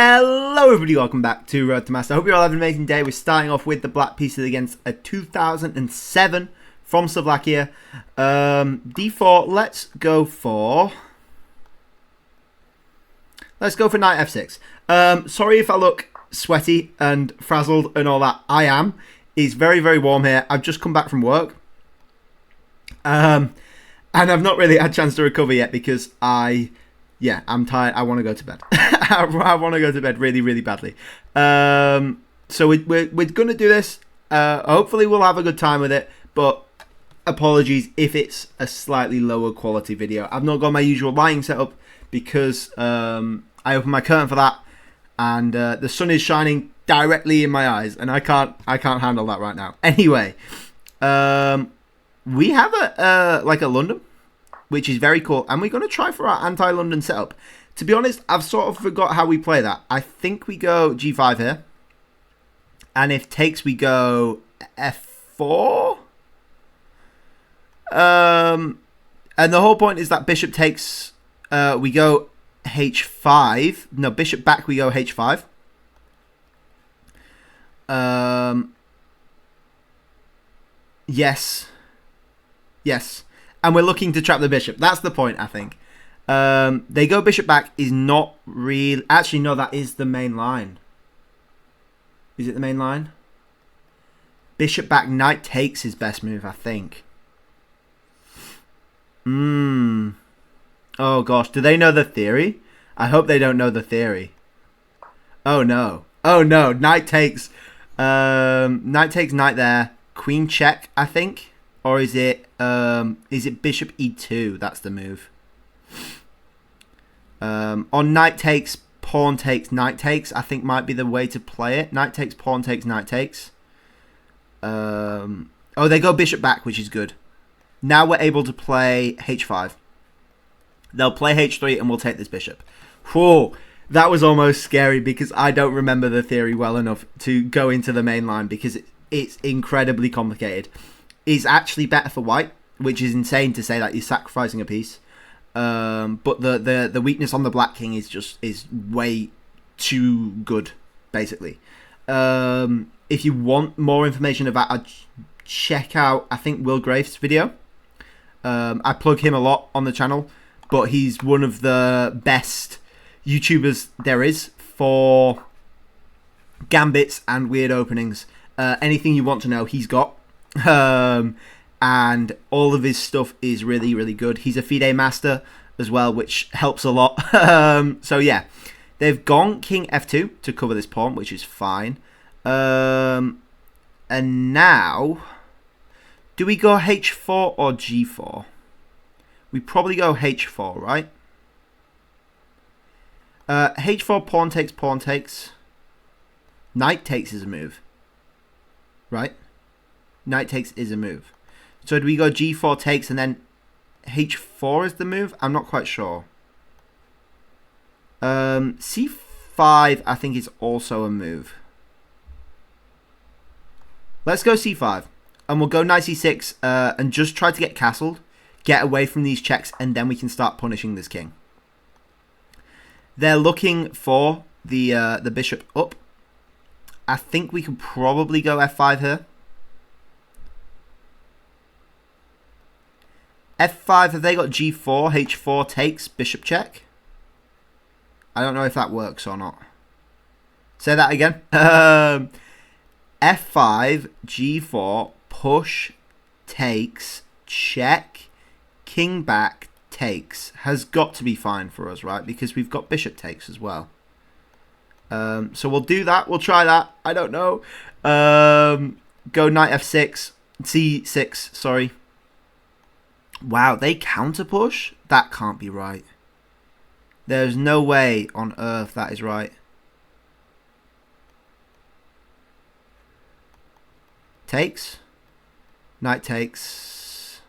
Hello everybody, welcome back to Road to Master. I hope you're all having an amazing day. We're starting off with the black pieces against a 2007 from Slovakia. D4, let's go for knight f6. Sorry if I look sweaty and frazzled and all that. I am. It's very, very warm here. I've just come back from work. And I've not really had a chance to recover yet because I'm tired. I want to go to bed. I want to go to bed really, really badly. So we're going to do this. Hopefully we'll have a good time with it. But apologies if it's a slightly lower quality video. I've not got my usual lighting setup because I opened my curtain for that. And the sun is shining directly in my eyes. And I can't handle that right now. Anyway, we have a London, which is very cool. And we're going to try for our anti-London setup. To be honest, I've sort of forgot how we play that. I think we go g5 here. And if takes, we go f4. And the whole point is that bishop takes, we go h5. No, bishop back, we go h5. Yes. Yes. And we're looking to trap the bishop. That's the point, I think. They go bishop back is not real. Actually, no, that is the main line. Is it the main line? Bishop back, knight takes his best move, I think. Oh, gosh. Do they know the theory? I hope they don't know the theory. Oh, no. Oh, no. Knight takes. Knight takes knight there. Queen check, I think. Or is it bishop e2? That's the move. On knight takes, pawn takes, knight takes, I think might be the way to play it. Knight takes, pawn takes, knight takes. Oh, they go bishop back, which is good. Now we're able to play h5. They'll play h3 and we'll take this bishop. Whoa, that was almost scary because I don't remember the theory well enough to go into the main line because it's incredibly complicated. It's actually better for white, which is insane to say that you're sacrificing a piece. But the weakness on the black king is way too good, basically. If you want more information about it, check out, I think, Will Graves' video. I plug him a lot on the channel, but he's one of the best YouTubers there is for gambits and weird openings. Anything you want to know, he's got. And all of his stuff is really, really good. He's a FIDE master as well, which helps a lot. So yeah, they've gone king f2 to cover this pawn, which is fine. And now, do we go h4 or g4? We probably go h4, right? H4, pawn takes, pawn takes. Knight takes is a move, right? Knight takes is a move. So do we go g4 takes and then h4 is the move? I'm not quite sure. C5 I think is also a move. Let's go c5. And we'll go knight c6 and just try to get castled. Get away from these checks and then we can start punishing this king. They're looking for the bishop up. I think we could probably go f5 here. f5, have they got g4? h4 takes, bishop check. I don't know if that works or not. Say that again. f5, g4, push, takes, check, king back, takes. Has got to be fine for us, right? Because we've got bishop takes as well. So we'll do that. We'll try that. I don't know. Go knight f6. c6, sorry. Wow, they counter push? That can't be right. There's no way on earth that is right. Takes. Knight takes.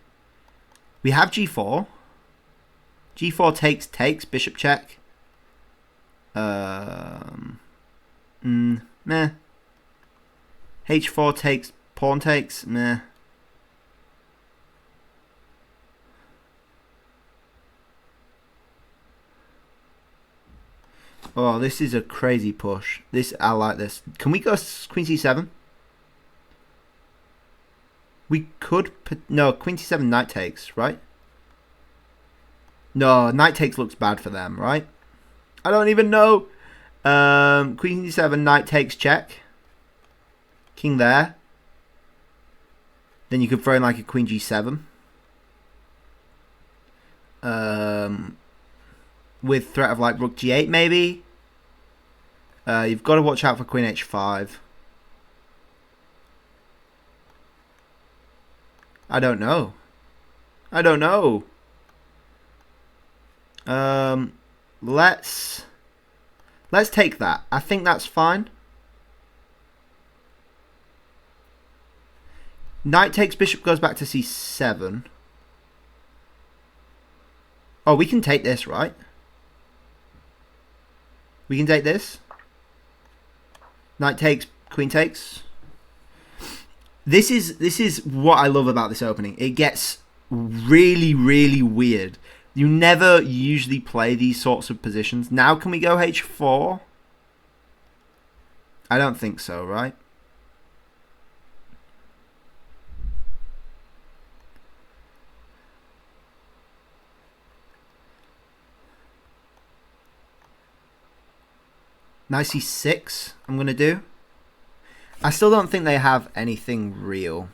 We have g4. g4 takes, takes, bishop check. Meh. h4 takes, pawn takes, meh. Oh, this is a crazy push. I like this. Can we go queen c7? We could... No, queen c7 knight takes, right? No, knight takes looks bad for them, right? I don't even know. Queen c7, knight takes, check. King there. Then you could throw in like a queen g7. With threat of like rook g8 maybe. You've got to watch out for queen h5. I don't know. I don't know. Let's take that. I think that's fine. Knight takes, bishop goes back to c7. Oh, we can take this, right? We can take this. Knight takes, queen takes. This is what I love about this opening. It gets really, really weird. You never usually play these sorts of positions. Now can we go h4? I don't think so, right? Knight c6, I'm going to do. I still don't think they have anything real.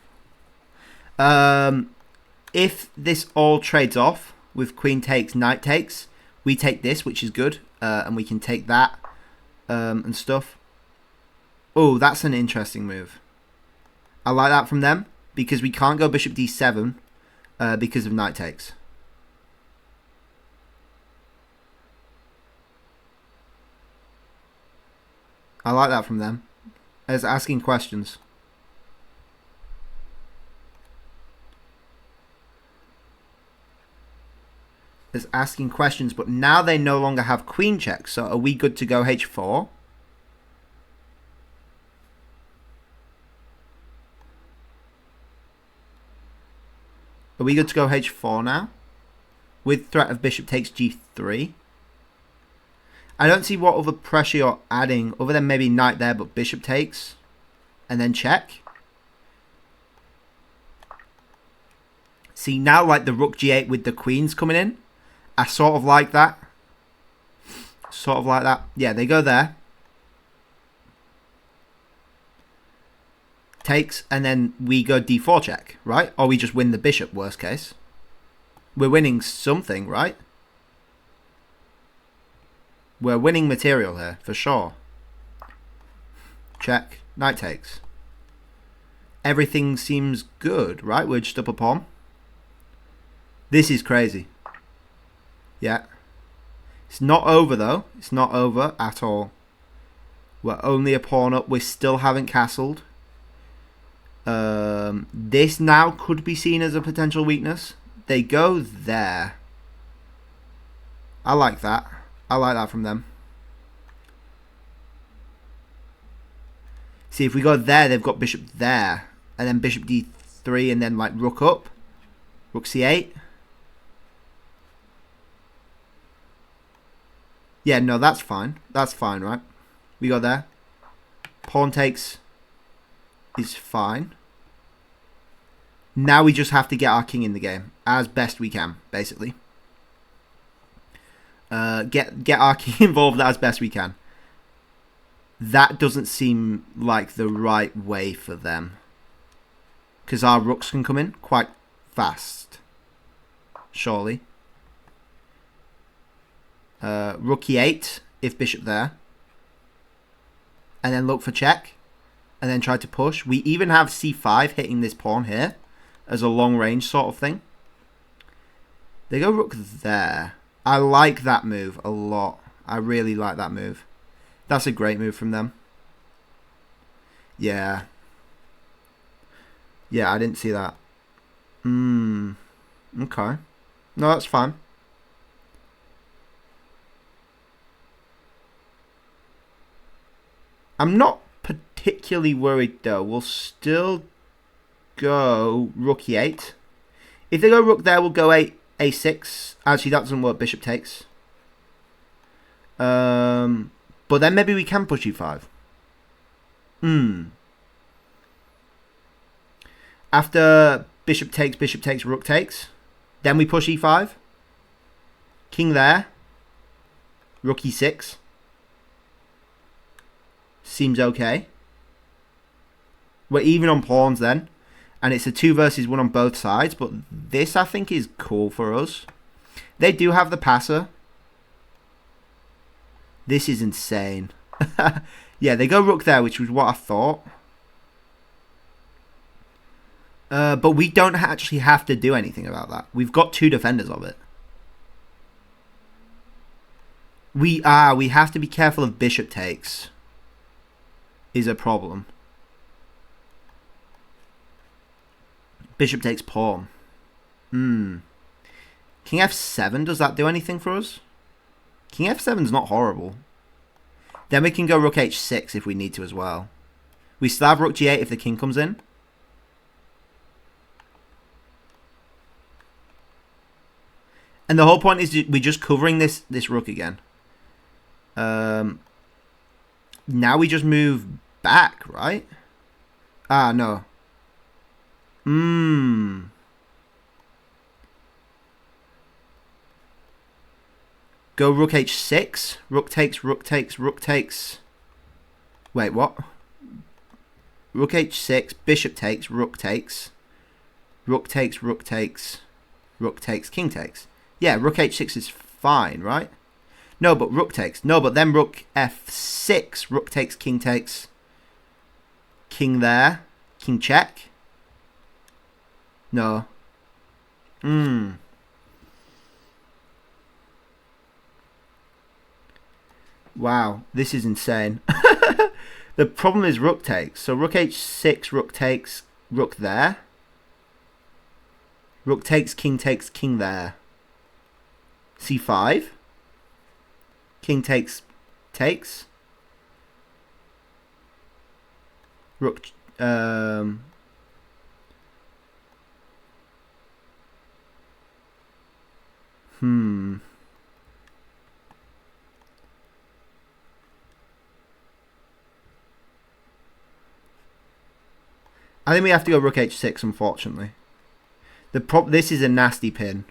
If this all trades off with queen takes, knight takes, we take this, which is good. And we can take that and stuff. Oh, that's an interesting move. I like that from them because we can't go bishop d7 because of knight takes. I like that from them. As asking questions. As asking questions, but now they no longer have queen check. So are we good to go h4? Are we good to go h4 now? With threat of bishop takes g3. I don't see what other pressure you're adding other than maybe knight there, but bishop takes. And then check. See, now like the rook g8 with the queens coming in. I sort of like that. Sort of like that. Yeah, they go there. Takes, and then we go d4 check, right? Or we just win the bishop, worst case. We're winning something, right? We're winning material here, for sure. Check. Knight takes. Everything seems good, right? We're just up a pawn. This is crazy. Yeah. It's not over, though. It's not over at all. We're only a pawn up. We still haven't castled. This now could be seen as a potential weakness. They go there. I like that. I like that from them. See, if we go there, they've got bishop there. And then bishop d3 and then like rook up. Rook c8. Yeah, no, that's fine. That's fine, right? We go there. Pawn takes is fine. Now we just have to get our king in the game as best we can, basically. Get our king involved as best we can. That doesn't seem like the right way for them. Because our rooks can come in quite fast. Surely. Rook e8 if bishop there. And then look for check. And then try to push. We even have c5 hitting this pawn here. As a long range sort of thing. They go rook there. I like that move a lot. I really like that move. That's a great move from them. Yeah. Yeah, I didn't see that. Okay. No, that's fine. I'm not particularly worried though. We'll still go rook e8. If they go rook there, we'll go a6. Actually, that doesn't work. Bishop takes. But then maybe we can push e5. After bishop takes, rook takes. Then we push e5. King there. Rook e6. Seems okay. We're even on pawns then. And it's a 2 versus 1 on both sides. But this, I think, is cool for us. They do have the passer. This is insane. Yeah, they go rook there, which was what I thought. But we don't actually have to do anything about that. We've got 2 defenders of it. We have to be careful of bishop takes. Is a problem. Bishop takes pawn. King f7, does that do anything for us? King f7's not horrible. Then we can go rook h6 if we need to as well. We still have rook g8 if the king comes in. And the whole point is we're just covering this rook again. Now we just move back, right? No. Go rook h6. Rook takes, rook takes, rook takes. Wait, what? Rook h6, bishop takes, rook takes. Rook takes, rook takes. Rook takes, king takes. Yeah, rook h6 is fine, right? No, but rook takes. No, but then rook f6. Rook takes, king takes. King there. King check. No. Wow, this is insane. The problem is rook takes. So rook h6, rook takes, rook there. Rook takes, king there. c5. King takes. Rook. I think we have to go rook h6, unfortunately. This is a nasty pin.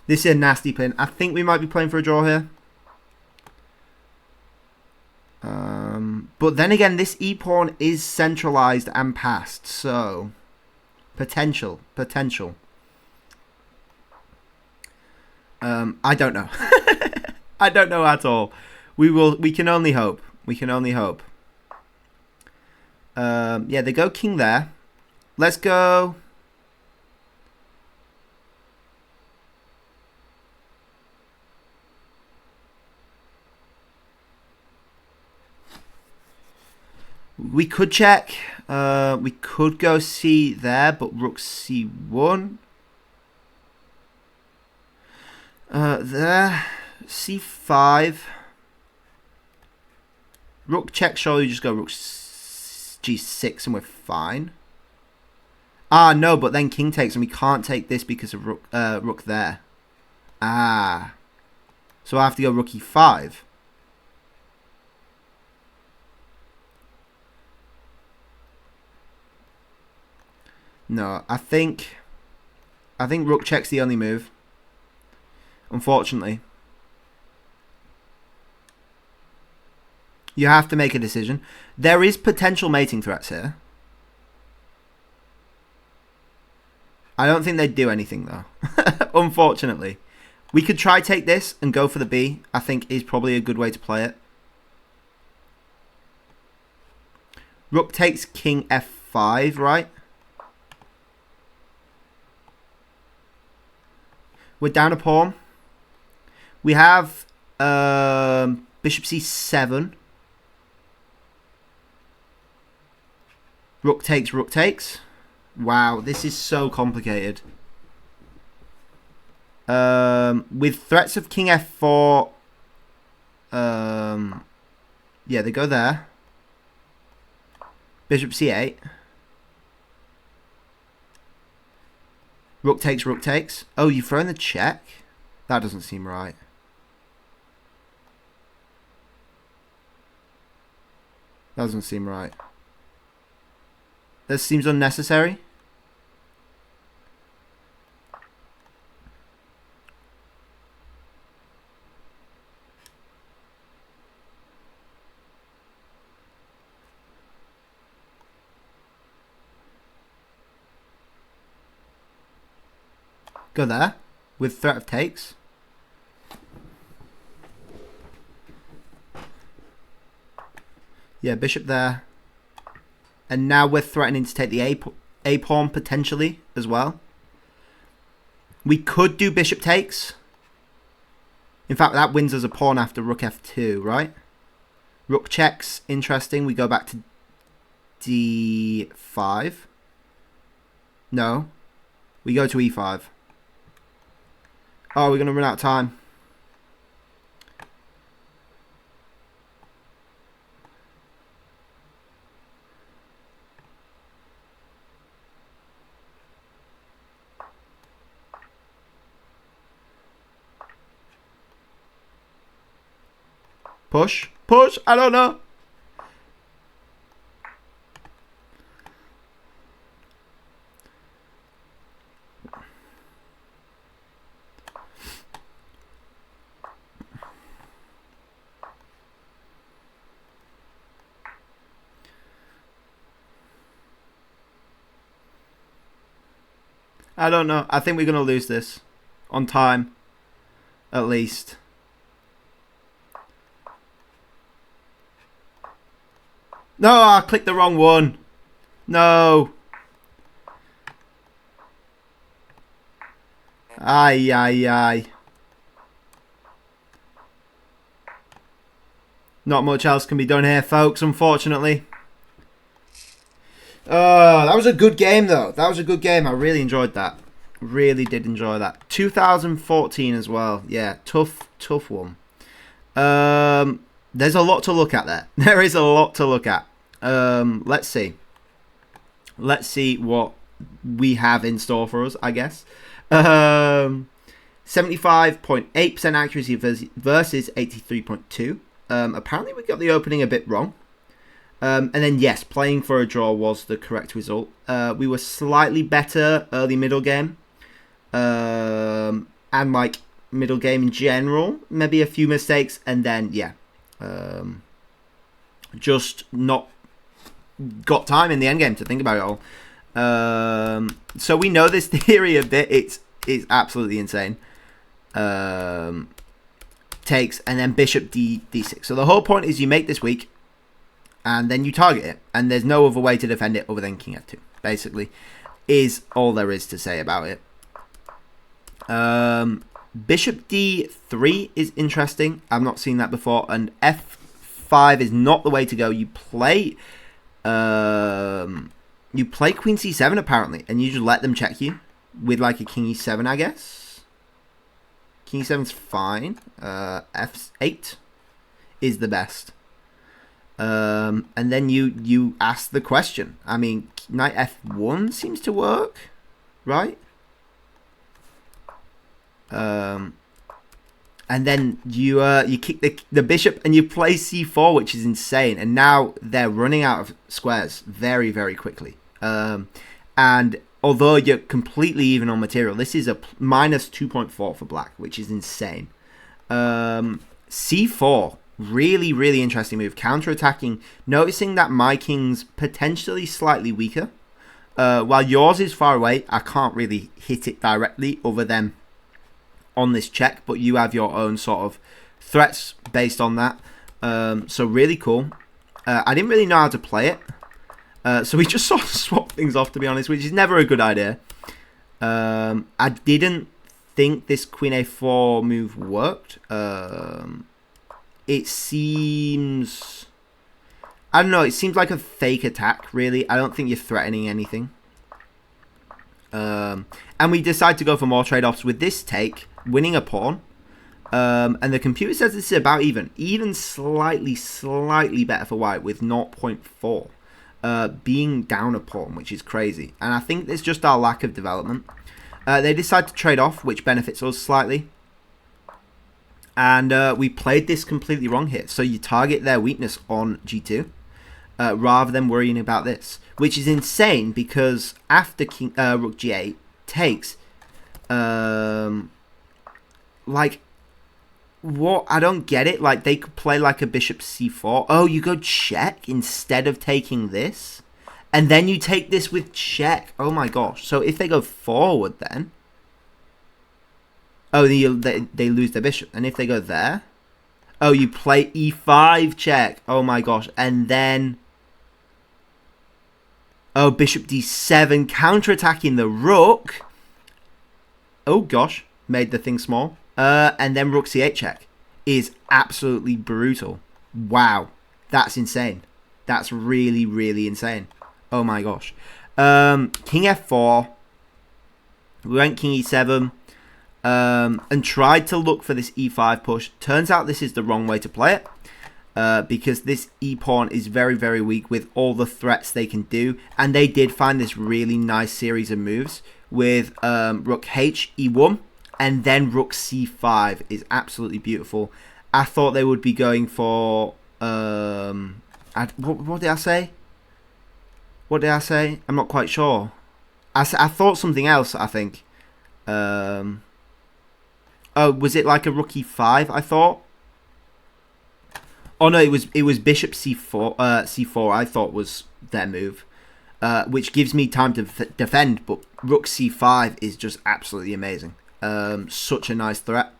This is a nasty pin. I think we might be playing for a draw here. But then again, this e-pawn is centralized and passed, so potential. I don't know. I don't know at all. We can only hope. Yeah, they go king there. Let's go. We could check. We could go c there, but rook c1. There. c5. Rook check, surely just go rook g6 and we're fine. No, but then king takes and we can't take this because of rook there. So I have to go rook e5. No, I think rook check's the only move. Unfortunately. You have to make a decision. There is potential mating threats here. I don't think they'd do anything though. Unfortunately. We could try take this and go for the B. I think is probably a good way to play it. Rook takes king f5, right? We're down a pawn. We have bishop c7. Rook takes. Wow, this is so complicated. With threats of king f4. Yeah, they go there. Bishop c8. Rook takes, rook takes. Oh, you throw in the check? That doesn't seem right. That doesn't seem right. This seems unnecessary. Go there with threat of takes. Yeah, bishop there. And now we're threatening to take the A pawn potentially as well. We could do bishop takes. In fact, that wins us a pawn after rook f2, right? Rook checks, interesting. We go back to d5. No. We go to e5. Oh, we're going to run out of time. Push. Push. I don't know. I don't know. I think we're going to lose this. On time. At least. No, I clicked the wrong one. No. Aye, aye, aye. Not much else can be done here, folks, unfortunately. That was a good game, though. That was a good game. I really enjoyed that. Really did enjoy that. 2014 as well. Yeah, tough one. There's a lot to look at there. There is a lot to look at. Let's see. Let's see what we have in store for us, I guess. 75.8% accuracy versus 83.2. Apparently we got the opening a bit wrong. And then, yes, playing for a draw was the correct result. We were slightly better early middle game. And, like, middle game in general. Maybe a few mistakes. And then, yeah. Just not got time in the endgame to think about it all. So we know this theory a bit. It's absolutely insane. Takes, and then bishop d6. So the whole point is you make this weak. And then you target it. And there's no other way to defend it other than king f2. Basically, is all there is to say about it. Bishop d3 is interesting. I've not seen that before. And f5 is not the way to go. You play queen c7 apparently. And you just let them check you. With like a king e7, I guess. King e7's fine. f8 is the best. And then you ask the question. I mean, knight f1 seems to work, right? And then you kick the bishop and you play c4, which is insane. And now they're running out of squares very, very quickly. And although you're completely even on material, this is a minus 2.4 for black, which is insane. c4. Really, really interesting move. Counter-attacking. Noticing that my king's potentially slightly weaker. While yours is far away, I can't really hit it directly other than on this check. But you have your own sort of threats based on that. So really cool. I didn't really know how to play it. So we just sort of swapped things off, to be honest, which is never a good idea. I didn't think this queen a4 move worked. It seems... I don't know, it seems like a fake attack, really. I don't think you're threatening anything. And we decide to go for more trade-offs with this take, winning a pawn. And the computer says this is about even. Even slightly better for white with 0.4. Being down a pawn, which is crazy. And I think it's just our lack of development. They decide to trade off, which benefits us slightly. And we played this completely wrong here. So you target their weakness on G2 rather than worrying about this, which is insane because after Rook G8 takes, like, what? I don't get it. Like, they could play like a Bishop C4. Oh, you go check instead of taking this? And then you take this with check. Oh my gosh. So if they go forward then... Oh, they lose their bishop. And if they go there... Oh, you play E5 check. Oh my gosh. And then... Oh, bishop D7 counterattacking the rook. Oh gosh. Made the thing small. And then rook C8 check is absolutely brutal. Wow. That's insane. That's really, really insane. Oh my gosh. King F4. We went King E7. And tried to look for this E5 push. Turns out this is the wrong way to play it. Because this E-pawn is very, very weak with all the threats they can do. And they did find this really nice series of moves with Rook H, E1. And then Rook C5 is absolutely beautiful. I thought they would be going for... what did I say? What did I say? I'm not quite sure. I thought something else, I think. Oh, was it like a rook E5, I thought? Oh no, it was bishop C4, C4 I thought was their move. Which gives me time to defend, but rook C5 is just absolutely amazing. Such a nice threat.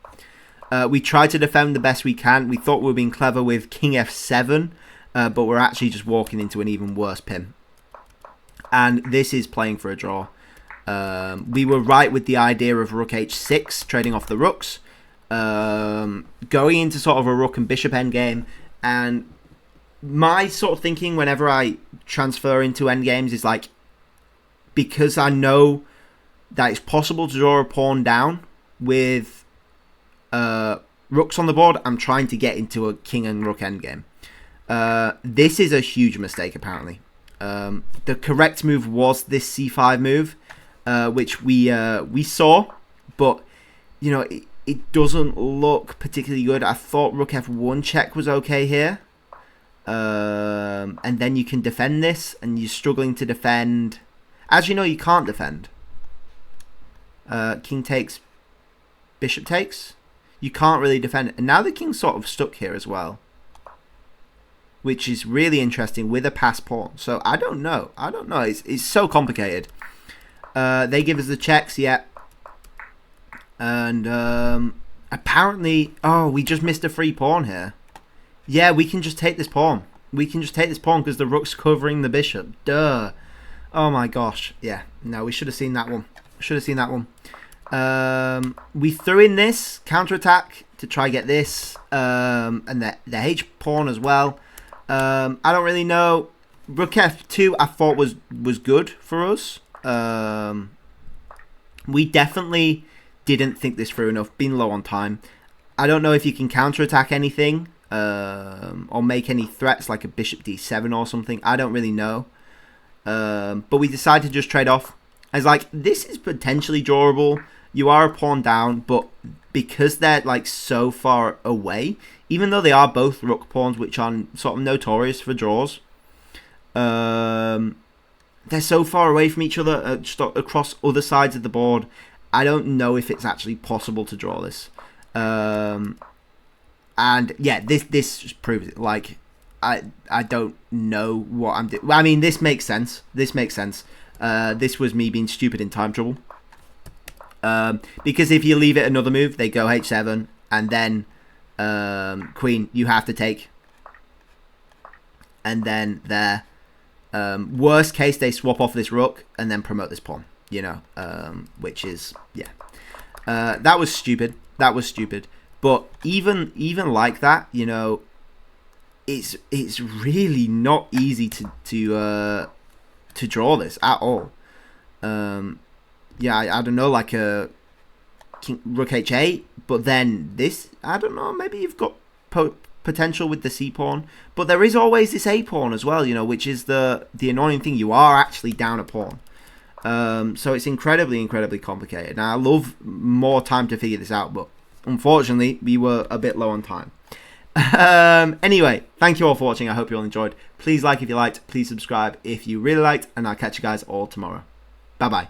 We tried to defend the best we can. We thought we were being clever with King F7, but we're actually just walking into an even worse pin. And this is playing for a draw. We were right with the idea of Rook H6, trading off the rooks. Going into sort of a rook and bishop endgame. And my sort of thinking whenever I transfer into endgames is like, because I know that it's possible to draw a pawn down with rooks on the board, I'm trying to get into a king and rook endgame. This is a huge mistake, apparently. The correct move was this C5 move, which we saw, but you know it doesn't look particularly good. I thought Rook F1 check was okay here, and then you can defend this, and you're struggling to defend. As you know, you can't defend. King takes, bishop takes. You can't really defend it, and now the king's sort of stuck here as well, which is really interesting with a passed pawn. So I don't know. It's so complicated. They give us the checks, yeah. And apparently... Oh, we just missed a free pawn here. Yeah, we can just take this pawn. We can just take this pawn because the rook's covering the bishop. Duh. Oh my gosh. Yeah, no, we should have seen that one. We threw in this counterattack to try get this. And the H pawn as well. I don't really know. Rook F2 I thought was good for us. We definitely didn't think this through enough, being low on time. I don't know if you can counterattack anything or make any threats like a bishop D7 or something. I don't really know. But we decided to just trade off. I was like, this is potentially drawable. You are a pawn down, but because they're like so far away, even though they are both rook pawns, which are sort of notorious for draws, they're so far away from each other, just across other sides of the board. I don't know if it's actually possible to draw this. And yeah, this just proves it. Like, I don't know what I'm doing. I mean, this makes sense. This was me being stupid in time trouble. Because if you leave it another move, they go H7, and then queen, you have to take. And then there. Worst case, they swap off this rook and then promote this pawn, you know, which is, yeah. That was stupid. But even like that, you know, it's really not easy to draw this at all. Yeah, I don't know, like a rook H8, but then this, I don't know, maybe you've got potential with the C pawn, but there is always this A pawn as well, you know, which is the annoying thing. You are actually down a pawn. So it's incredibly, incredibly complicated. Now, I love more time to figure this out, but unfortunately, we were a bit low on time. Anyway, thank you all for watching. I hope you all enjoyed. Please like if you liked. Please subscribe if you really liked. And I'll catch you guys all tomorrow. Bye-bye.